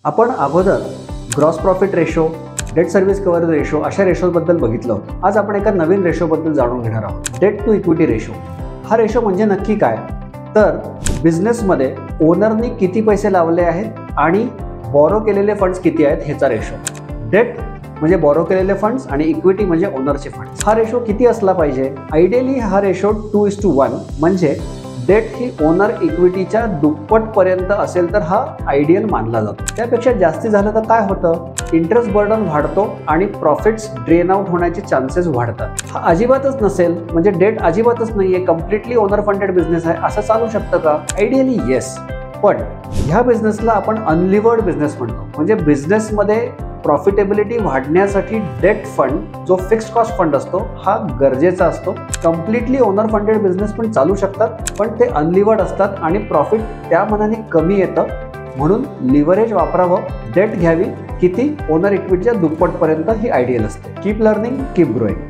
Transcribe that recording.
आपण अगोदर gross profit ratio, debt service coverage ratio अशा रेशोबद्दल बघितलं होतं। आज आपण एका नवीन रेशोबद्दल जाणून घेणार आहोत, डेट टू इक्विटी रेशो। हा रेशो म्हणजे नक्की काय? तर बिझनेसमध्ये ओनरनी किती पैसे लावले आहेत आणि बॉरो केलेले फंड्स किती आहेत ह्याचा रेशो। डेट म्हणजे बॉरो केलेले फंड्स आणि इक्विटी म्हणजे ओनरचे फंड्स। हा रेशो किती असला पाहिजे? आयडियली हा रेशो 2:1 म्हणजे डेट ही ओनर इक्विटीच्या दुप्पटपर्यंत असेल तर हा आयडियल मानला जातो। त्यापेक्षा जास्ती झालं तर काय होतं? इंटरेस्ट बर्डन वाढतो आणि प्रॉफिट्स ड्रेन आउट होण्याचे चान्सेस वाढतात। हा अजिबातच नसेल म्हणजे डेट अजिबातच नाहीये, कम्प्लिटली ओनर फंडेड बिझनेस आहे, असं चालू शकतं का? आयडियली येस, पण ह्या बिझनेसला आपण अनलिवर्ड बिझनेस म्हणतो। म्हणजे बिझनेसमध्ये प्रॉफिटेबिलिटी वाढण्यासाठी डेट फंड जो फिक्स्ड कॉस्ट फंड असतो हा गरजेचा असतो। कम्प्लिटली ओनर फंडेड बिझनेस पण चालू शकतात, पण ते अनलिवर्ड असतात आणि प्रॉफिट त्या मानाने कमी येतं। म्हणून लिव्हरेज वापरावं, डेट घ्यावी, किती? ओनर इक्विटीच्या दुप्पटपर्यंत ही आयडियल असते। Keep learning, keep growing.